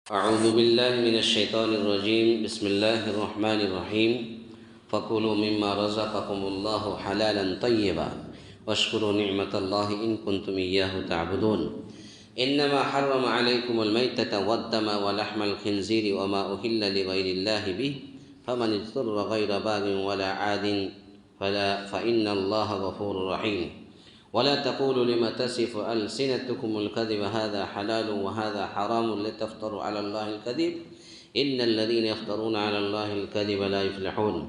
اعوذ باللہ من الشیطان الرجیم بسم اللہ الرحمن الرحیم فکلوا مما رزقکم اللہ حلالا طیبا واشکروا نعمت اللہ ان کنتم ایاہ تعبدون انما حرم علیکم المیتۃ والدم ولحم الخنزیر وما اہل لغیر اللہ بہ فمن اضطر غیر باغ ولا عاد فإن اللہ غفور رحیم ولا تقولوا لما تصف ألسنتكم الكذب هذا حلال وهذا حرام لتفتروا على الله الكذب إن الذين يفترون على الله الكذب لا يفلحون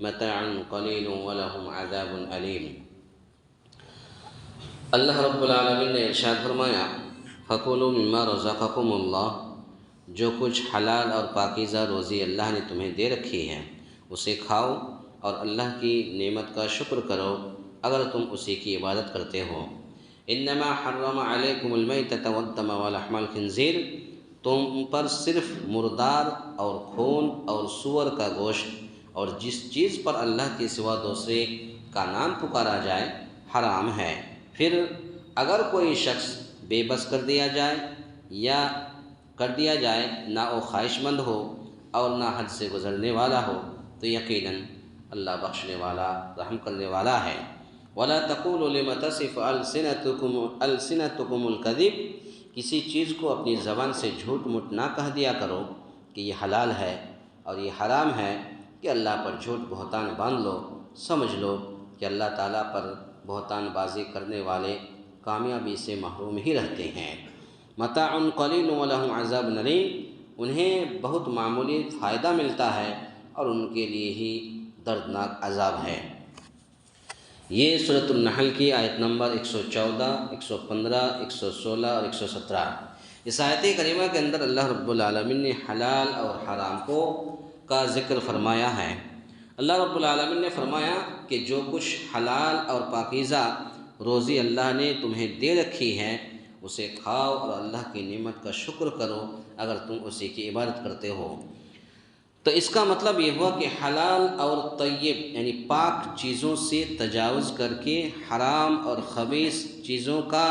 متاع قليل ولهم عذاب أليم۔ اللہ رب العالمین نے ارشاد فرمایا فَكُلُوا مِمَّا رَزَقَكُمُ اللَّهُ، جو کچھ حلال اور پاکیزہ روزی اللہ نے تمہیں دے رکھی ہے اسے کھاؤ اور اللہ کی نعمت کا شکر کرو اگر تم اسی کی عبادت کرتے ہو۔ انما حرم علیکم المیتۃ والدم ولحم الخنزیر، تم پر صرف مردار اور خون اور سور کا گوشت اور جس چیز پر اللہ کے سوا دوسرے کا نام پکارا جائے حرام ہے۔ پھر اگر کوئی شخص بے بس کر دیا جائے نہ وہ خواہش مند ہو اور نہ حد سے گزرنے والا ہو تو یقیناً اللہ بخشنے والا رحم کرنے والا ہے۔ وَلَا تَقُولُوا لِمَ تَصِفُ أَلْسِنَتُكُمُ الْكَذِبَ، کسی چیز کو اپنی زبان سے جھوٹ موٹ نہ کہہ دیا کرو کہ یہ حلال ہے اور یہ حرام ہے کہ اللہ پر جھوٹ بہتان باندھ لو۔ سمجھ لو کہ اللہ تعالیٰ پر بہتان بازی کرنے والے کامیابی سے محروم ہی رہتے ہیں۔ متاع قلیل ولہم عذاب علیم، انہیں بہت معمولی فائدہ ملتا ہے اور ان کے لیے ہی دردناک عذاب ہے۔ یہ سورۃ النحل کی آیت نمبر 114، 115، 116 اور 117۔ اس آیت کریمہ کے اندر اللہ رب العالمین نے حلال اور حرام کا ذکر فرمایا ہے۔ اللہ رب العالمین نے فرمایا کہ جو کچھ حلال اور پاکیزہ روزی اللہ نے تمہیں دے رکھی ہے اسے کھاؤ اور اللہ کی نعمت کا شکر کرو اگر تم اسی کی عبادت کرتے ہو۔ تو اس کا مطلب یہ ہوا کہ حلال اور طیب یعنی پاک چیزوں سے تجاوز کر کے حرام اور خبیث چیزوں کا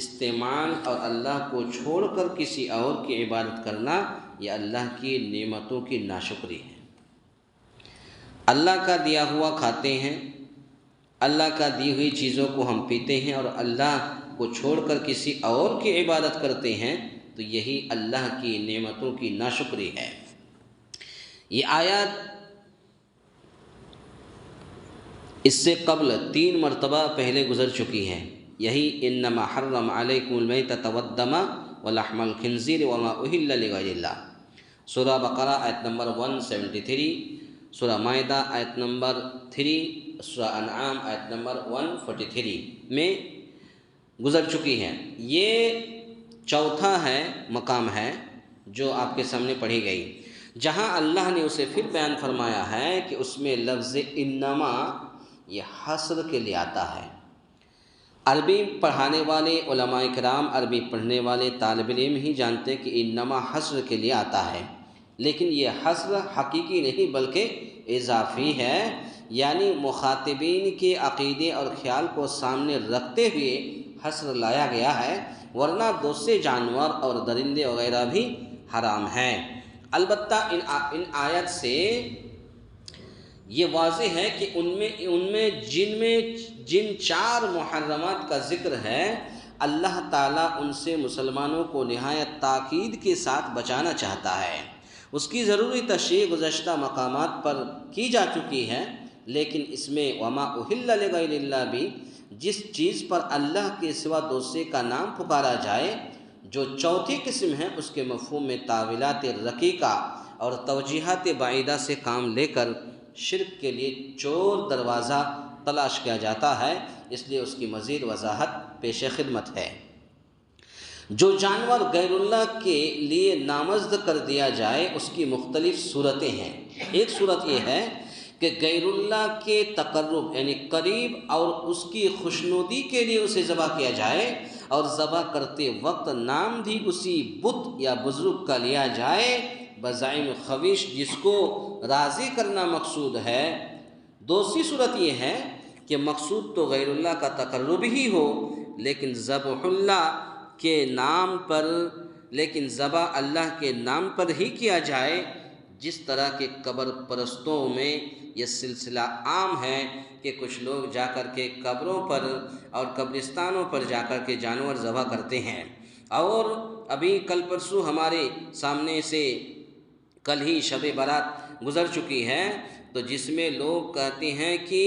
استعمال اور اللہ کو چھوڑ کر کسی اور کی عبادت کرنا یہ اللہ کی نعمتوں کی ناشکری ہے۔ اللہ کا دیا ہوا کھاتے ہیں، اللہ کا دی ہوئی چیزوں کو ہم پیتے ہیں اور اللہ کو چھوڑ کر کسی اور کی عبادت کرتے ہیں تو یہی اللہ کی نعمتوں کی ناشکری ہے۔ یہ آیات اس سے قبل 3 مرتبہ پہلے گزر چکی ہے، یہی انما حرم علیکم المیتۃ والدم ولحم الخنزیر وما اہل لغیر اللہ، سورہ بقرہ آیت نمبر 173، سورہ مائدہ آیت نمبر 3، سورہ انعام آیت نمبر 143 میں گزر چکی ہے۔ یہ چوتھا مقام ہے جو آپ کے سامنے پڑھی گئی، جہاں اللہ نے اسے پھر بیان فرمایا ہے کہ اس میں لفظ انما یہ حصر کے لیے آتا ہے۔ عربی پڑھانے والے علماء کرام، عربی پڑھنے والے طالب علم ہی جانتے کہ انما حصر کے لیے آتا ہے، لیکن یہ حصر حقیقی نہیں بلکہ اضافی ہے، یعنی مخاطبین کے عقیدے اور خیال کو سامنے رکھتے ہوئے حصر لایا گیا ہے، ورنہ دوسرے جانور اور درندے وغیرہ بھی حرام ہیں۔ البتہ ان آیت سے یہ واضح ہے کہ ان میں جن 4 محرمات کا ذکر ہے اللہ تعالیٰ ان سے مسلمانوں کو نہایت تاکید کے ساتھ بچانا چاہتا ہے۔ اس کی ضروری تشریح گزشتہ مقامات پر کی جا چکی ہے، لیکن اس میں وما اہل لغیر اللہ بھی جس چیز پر اللہ کے سوا دوسرے کا نام پکارا جائے جو چوتھی قسم ہے اس کے مفہوم میں تاویلات رقیقہ اور توجیہات بعیدہ سے کام لے کر شرک کے لیے چور دروازہ تلاش کیا جاتا ہے، اس لیے اس کی مزید وضاحت پیش خدمت ہے۔ جو جانور غیر اللہ کے لیے نامزد کر دیا جائے اس کی مختلف صورتیں ہیں۔ ایک صورت یہ ہے کہ غیر اللہ کے تقرب یعنی قریب اور اس کی خوشنودی کے لیے اسے ذبح کیا جائے اور ذبح کرتے وقت نام بھی اسی بت یا بزرگ کا لیا جائے بزعم خبیث جس کو راضی کرنا مقصود ہے۔ دوسری صورت یہ ہے کہ مقصود تو غیر اللہ کا تقرب ہی ہو لیکن ذبح اللہ کے نام پر لیکن ذبح اللہ کے نام پر ہی کیا جائے۔ جس طرح کے قبر پرستوں میں یہ سلسلہ عام ہے کہ کچھ لوگ جا کر کے قبروں پر اور قبرستانوں پر جا کر کے جانور ذبح کرتے ہیں، اور ابھی کل پرسوں ہمارے سامنے سے کل ہی شب برات گزر چکی ہے، تو جس میں لوگ کہتے ہیں کہ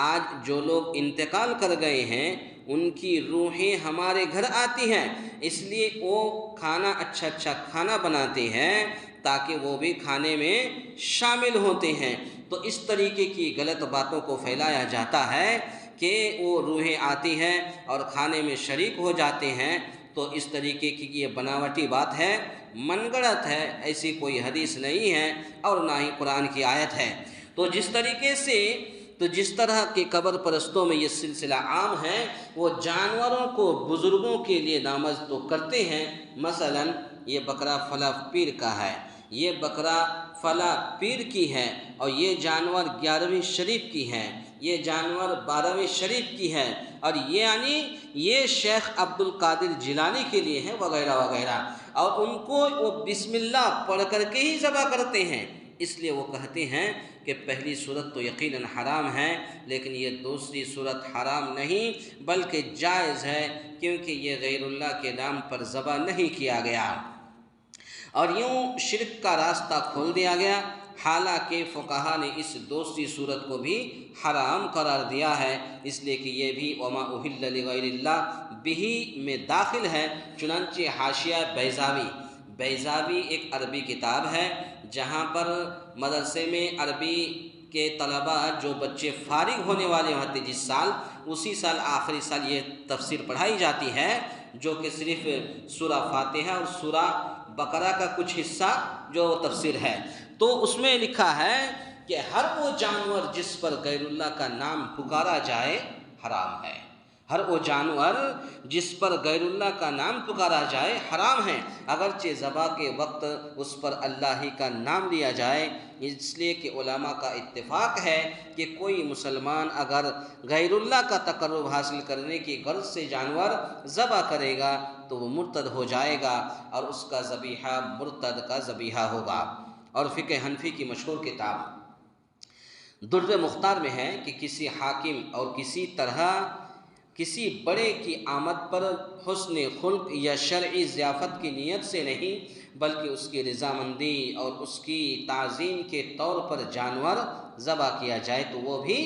آج جو لوگ انتقال کر گئے ہیں ان کی روحیں ہمارے گھر آتی ہیں، اس لیے وہ کھانا اچھا کھانا بناتے ہیں تاکہ وہ بھی کھانے میں شامل ہوتے ہیں۔ تو اس طریقے کی غلط باتوں کو پھیلایا جاتا ہے کہ وہ روحیں آتی ہیں اور کھانے میں شریک ہو جاتے ہیں، تو اس طریقے کی یہ بناوٹی بات ہے، من گڑت ہے، ایسی کوئی حدیث نہیں ہے اور نہ ہی قرآن کی آیت ہے۔ تو جس طرح کے قبر پرستوں میں یہ سلسلہ عام ہے، وہ جانوروں کو بزرگوں کے لیے نامزد تو کرتے ہیں، مثلا یہ بکرا فلاں پیر کا ہے، یہ بکرا فلاں پیر کی ہے، اور یہ جانور 11ویں شریف کی ہے، یہ جانور 12ویں شریف کی ہے، اور یہ شیخ عبد القادر جیلانی کے لیے ہے، وغیرہ وغیرہ، اور ان کو وہ بسم اللہ پڑھ کر کے ہی ذبح کرتے ہیں۔ اس لیے وہ کہتے ہیں کہ پہلی صورت تو یقیناً حرام ہے، لیکن یہ دوسری صورت حرام نہیں بلکہ جائز ہے، کیونکہ یہ غیر اللہ کے نام پر ذبح نہیں کیا گیا، اور یوں شرک کا راستہ کھول دیا گیا۔ حالانکہ فقہا نے اس دوسری صورت کو بھی حرام قرار دیا ہے، اس لیے کہ یہ بھی وما اہل لغیر اللہ بہ میں داخل ہے۔ چنانچہ حاشیہ بیضاوی ایک عربی کتاب ہے، جہاں پر مدرسے میں عربی کے طلباء جو بچے فارغ ہونے والے ہوتے جس سال، اسی سال آخری سال یہ تفسیر پڑھائی جاتی ہے، جو کہ صرف سورہ فاتحہ اور سورہ بقرہ کا کچھ حصہ جو تفسیر ہے، تو اس میں لکھا ہے کہ ہر وہ جانور جس پر غیر اللہ کا نام پکارا جائے حرام ہے۔ ہر وہ جانور جس پر غیر اللہ کا نام پکارا جائے حرام ہے، اگرچہ ذبح کے وقت اس پر اللہ ہی کا نام لیا جائے، اس لیے کہ علماء کا اتفاق ہے کہ کوئی مسلمان اگر غیر اللہ کا تقرب حاصل کرنے کی غرض سے جانور ذبح کرے گا تو وہ مرتد ہو جائے گا، اور اس کا ذبیحہ مرتد کا ذبیحہ ہوگا۔ اور فقہ حنفی کی مشہور کتاب در مختار میں ہے کہ کسی حاکم اور کسی طرح کسی بڑے کی آمد پر حسن خلق یا شرعی ضیافت کی نیت سے نہیں بلکہ اس کی رضامندی اور اس کی تعظیم کے طور پر جانور ذبح کیا جائے تو وہ بھی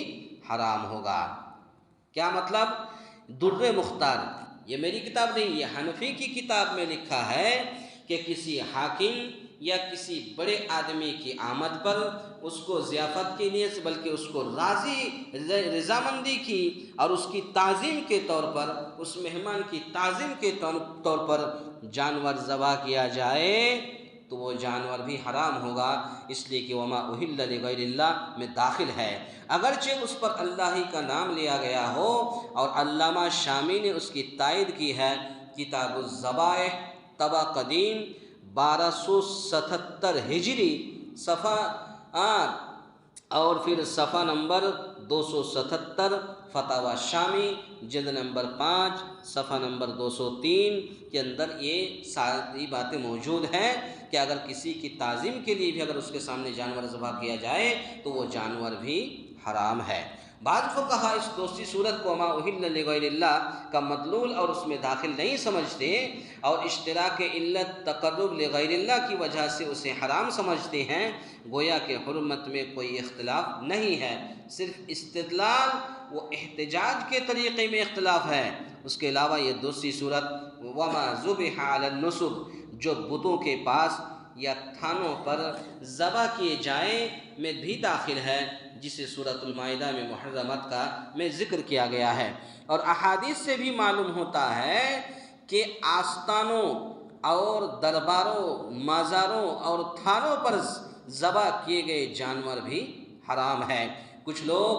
حرام ہوگا۔ کیا مطلب؟ در مختار یہ میری کتاب نہیں، یہ حنفی کی کتاب میں لکھا ہے کہ کسی حاکم یا کسی بڑے آدمی کی آمد پر اس کو ضیافت کی نیت سے بلکہ اس کو رضامندی کی اور اس کی تعظیم کے طور پر، اس مہمان کی تعظیم کے طور پر جانور ذبح کیا جائے تو وہ جانور بھی حرام ہوگا، اس لیے کہ وما اہل لغیر اللہ میں داخل ہے، اگرچہ اس پر اللہ ہی کا نام لیا گیا ہو۔ اور علامہ شامی نے اس کی تائید کی ہے، کتاب الذبائح طبع قدیم 1277 ہجری صفحہ، اور پھر صفحہ نمبر 277 فتاوی شامی جلد نمبر 5 صفحہ نمبر 203 کے اندر یہ ساری باتیں موجود ہیں کہ اگر کسی کی تعظیم کے لیے بھی اگر اس کے سامنے جانور ذبح کیا جائے تو وہ جانور بھی حرام ہے۔ بعض فقہا اس دوسری صورت کو ما اہل لغیر اللہ کا مدلول اور اس میں داخل نہیں سمجھتے، اور اشتراک علت تقرب لغیر اللہ کی وجہ سے اسے حرام سمجھتے ہیں، گویا کہ حرمت میں کوئی اختلاف نہیں ہے، صرف استدلال و احتجاج کے طریقے میں اختلاف ہے۔ اس کے علاوہ یہ دوسری صورت وما ذبح علی النصب جو بتوں کے پاس یا تھانوں پر ذبح کیے جائیں میں بھی داخل ہے، جسے سورۃ المائدہ میں محرمات کا میں ذکر کیا گیا ہے۔ اور احادیث سے بھی معلوم ہوتا ہے کہ آستانوں اور درباروں، مزاروں اور تھانوں پر ذبح کیے گئے جانور بھی حرام ہے۔ کچھ لوگ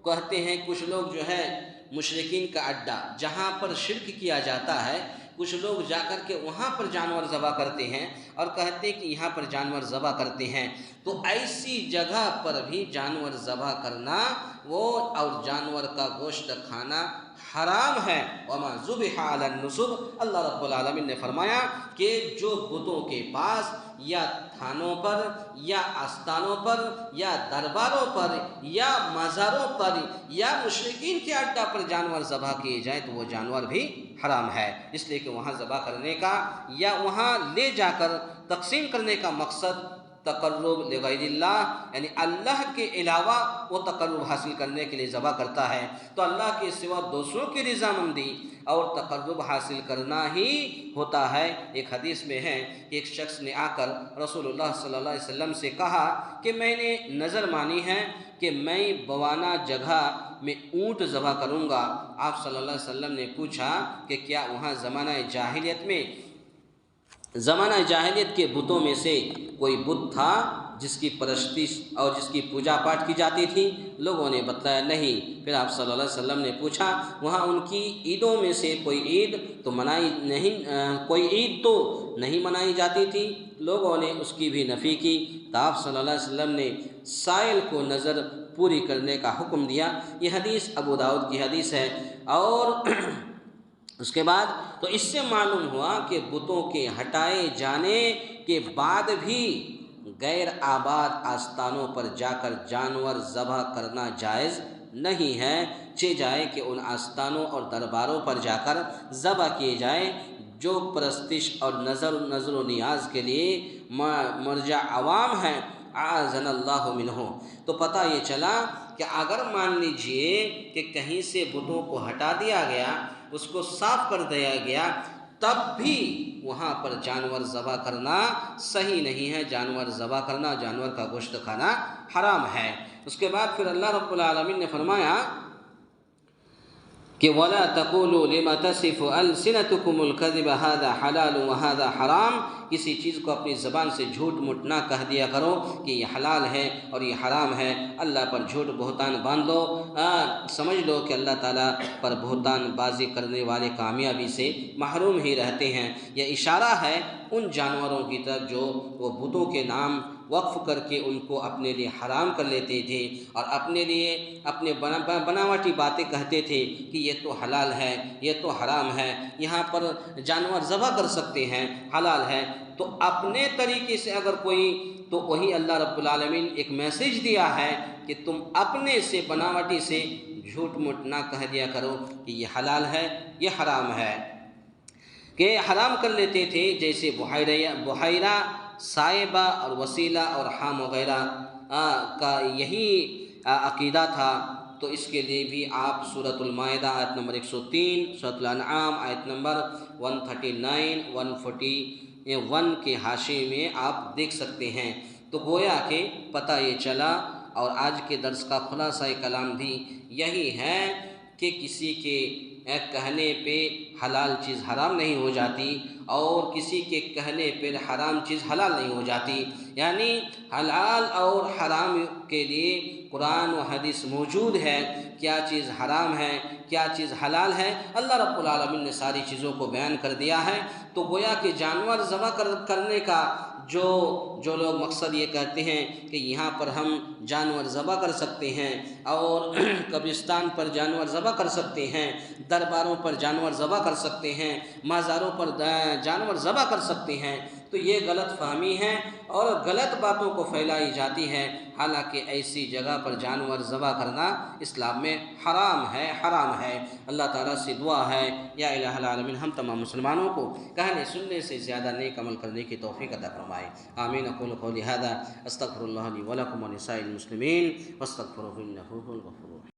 کہتے ہیں، کچھ لوگ جو ہے مشرکین کا اڈا جہاں پر شرک کیا جاتا ہے، کچھ لوگ جا کر کے وہاں پر جانور ذبح کرتے ہیں اور کہتے ہیں کہ یہاں پر جانور ذبح کرتے ہیں، تو ایسی جگہ پر بھی جانور ذبح کرنا وہ اور جانور کا گوشت کھانا حرام ہے۔ وما ذبح علی النصب، اللہ رب العالمین نے فرمایا کہ جو بتوں کے پاس یا تھانوں پر یا آستانوں پر یا درباروں پر یا مزاروں پر یا مشرکین کے اڈہ پر جانور ذبح کیے جائیں تو وہ جانور بھی حرام ہے، اس لیے کہ وہاں ذبح کرنے کا یا وہاں لے جا کر تقسیم کرنے کا مقصد تقرب لغیر اللہ، یعنی اللہ کے علاوہ وہ تقرب حاصل کرنے کے لیے ذبح کرتا ہے، تو اللہ کے سوا دوسروں کی رضامندی اور تقرب حاصل کرنا ہی ہوتا ہے۔ ایک حدیث میں ہے کہ ایک شخص نے آ کر رسول اللہ صلی اللہ علیہ وسلم سے کہا کہ میں نے نظر مانی ہے کہ میں بوانا جگہ میں اونٹ ذبح کروں گا۔ آپ صلی اللہ علیہ وسلم نے پوچھا کہ کیا وہاں زمانہ جاہلیت کے بتوں میں سے کوئی بت تھا جس کی پرستش اور جس کی پوجا پاٹ کی جاتی تھی؟ لوگوں نے بتلایا نہیں۔ پھر آپ صلی اللہ علیہ وسلم نے پوچھا وہاں ان کی عیدوں میں سے کوئی عید تو نہیں منائی جاتی تھی؟ لوگوں نے اس کی بھی نفی کی، تو آپ صلی اللہ علیہ وسلم نے سائل کو نظر پوری کرنے کا حکم دیا۔ یہ حدیث ابو داؤد کی حدیث ہے۔ اور اس کے بعد تو اس سے معلوم ہوا کہ بتوں کے ہٹائے جانے کے بعد بھی غیر آباد آستانوں پر جا کر جانور ذبح کرنا جائز نہیں ہے، چہ جائے کہ ان آستانوں اور درباروں پر جا کر ذبح کیے جائیں جو پرستش اور نظر و نیاز کے لیے مرجع عوام ہیں، اعاذنا اللہ منہ۔ تو پتہ یہ چلا کہ اگر مان لیجئے کہ کہیں سے بتوں کو ہٹا دیا گیا، اس کو صاف کر دیا گیا، تب بھی وہاں پر جانور ذبح کرنا صحیح نہیں ہے، جانور ذبح کرنا، جانور کا گوشت کھانا حرام ہے۔ اس کے بعد پھر اللہ رب العالمین نے فرمایا کہ وَلَا تَقُولُوا لِمَا تَصِفُ أَلْسِنَتُكُمُ الْكَذِبَ هَذَا حَلَالٌ وَهَذَا حَرَامٌ، کسی چیز کو اپنی زبان سے جھوٹ موٹ نہ کہہ دیا کرو کہ یہ حلال ہے اور یہ حرام ہے، اللہ پر جھوٹ بہتان باندھ دو، سمجھ لو کہ اللہ تعالیٰ پر بہتان بازی کرنے والے کامیابی سے محروم ہی رہتے ہیں۔ یہ اشارہ ہے ان جانوروں کی طرف جو وہ بتوں کے نام وقف کر کے ان کو اپنے لیے حرام کر لیتے تھے اور اپنے لیے اپنے بناوٹی باتیں کہتے تھے کہ یہ تو حلال ہے، یہ تو حرام ہے، یہاں پر جانور ذبح کر سکتے ہیں، حلال ہے۔ تو اپنے طریقے سے اگر کوئی، تو وہی اللہ رب العالمین ایک میسیج دیا ہے کہ تم اپنے سے بناوٹی سے جھوٹ موٹ نہ کہہ دیا کرو کہ یہ حلال ہے، یہ حرام ہے، کہ حرام کر لیتے تھے جیسے بحیرہ، سائبہ اور وسیلہ اور حام وغیرہ کا یہی عقیدہ تھا۔ تو اس کے لیے بھی آپ سورۃ المائدہ آیت نمبر 103، سورۃ الانعام آیت نمبر 139، 141 کے حاشیے میں آپ دیکھ سکتے ہیں۔ تو گویا کہ پتہ یہ چلا، اور آج کے درس کا خلاصہ کلام بھی یہی ہے کہ کسی کے کہنے پہ حلال چیز حرام نہیں ہو جاتی اور کسی کے کہنے پہ حرام چیز حلال نہیں ہو جاتی، یعنی حلال اور حرام کے لیے قرآن و حدیث موجود ہے، کیا چیز حرام ہے، کیا چیز حلال ہے، اللہ رب العالمین نے ساری چیزوں کو بیان کر دیا ہے۔ تو گویا کہ جانور ذبح کرنے کا جو لوگ مقصد یہ کہتے ہیں کہ یہاں پر ہم جانور ذبح کر سکتے ہیں اور قبرستان پر جانور ذبح کر سکتے ہیں، درباروں پر جانور ذبح کر سکتے ہیں، مزاروں پر جانور ذبح کر سکتے ہیں، تو یہ غلط فہمی ہے اور غلط باتوں کو پھیلائی جاتی ہے، حالانکہ ایسی جگہ پر جانور ذبح کرنا اسلام میں حرام ہے۔ اللہ تعالیٰ سے دعا ہے یا الہ العالمین ہم تمام مسلمانوں کو کہنے سننے سے زیادہ نیک عمل کرنے کی توفیق عطا فرمائے۔ آمین۔ اقول قولی ھذا استغفر اللہ لی ولکم ولسائر المسلمین واستغفروہ انہ ھو الغفور الرحیم۔